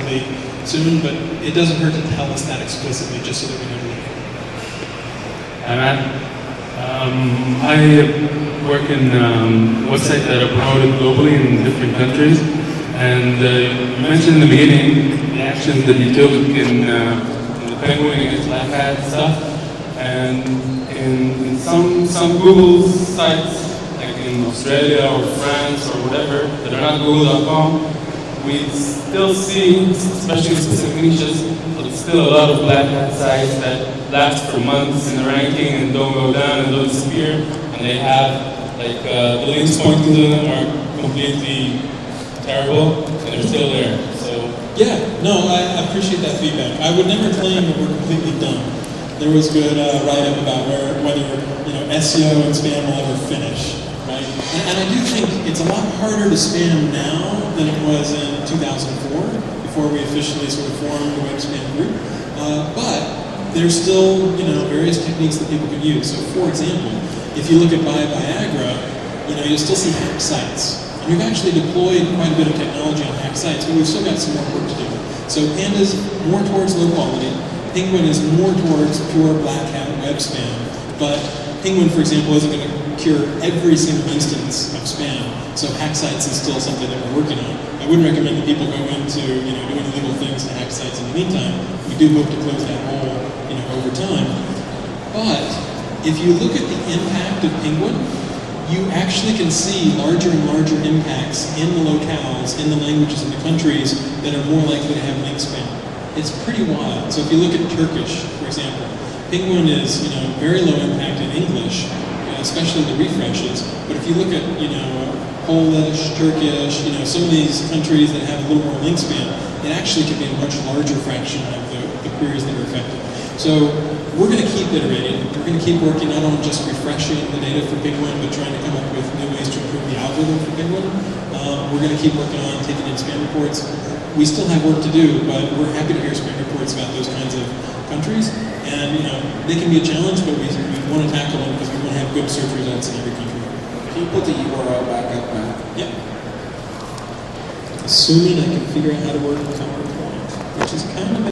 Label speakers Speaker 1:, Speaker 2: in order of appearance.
Speaker 1: relatively soon, but it doesn't hurt to tell us that explicitly just so that we know what.
Speaker 2: Hi, Matt. I work in websites that are promoted globally in different countries, and you mentioned in the beginning the actions that you took in the Penguin against Black Hat stuff, and in some Google sites, like in Australia or France or whatever, that are not Google.com, we still see, especially in specific niches, but still a lot of Black Hat sites that last for months in the ranking and don't go down and don't disappear, and they have like the links pointing to them are completely terrible, and they're still there. So
Speaker 1: yeah, no, I appreciate that feedback. I would never claim that we're completely done. There was good write-up about whether SEO and spam will ever finish, right? And I do think it's a lot harder to spam now than it was in 2004, before we officially sort of formed the web spam group. But there's still various techniques that people can use. So for example, if you look at Buy Viagra, you'll still see hack sites. And we've actually deployed quite a bit of technology on hack sites, but we've still got some more work to do. So Panda's more towards low quality. Penguin is more towards pure Black Hat web spam. But Penguin, for example, isn't going to cure every single instance of spam. So hack sites is still something that we're working on. I wouldn't recommend that people go into doing illegal things to hack sites in the meantime. We do hope to close that hole over time. But if you look at the impact of Penguin, you actually can see larger and larger impacts in the locales, in the languages, in the countries that are more likely to have link spam. It's pretty wild. So if you look at Turkish, for example, Penguin is very low impact in English, especially the refreshes. But if you look at Polish, Turkish, some of these countries that have a little more link spam, it actually can be a much larger fraction of the queries that are affected. So we're going to keep iterating. We're going to keep working not on just refreshing the data for Penguin, but trying to come up with new ways to improve the algorithm for Penguin. We're going to keep working on taking in spam reports. We still have work to do, but we're happy to hear spam reports about those kinds of countries. And they can be a challenge, but we want to tackle them because we want to have good search results in every country.
Speaker 3: Can you put the URL back up, Matt?
Speaker 1: Yeah. Assuming I can figure out how to work PowerPoint, which is kind of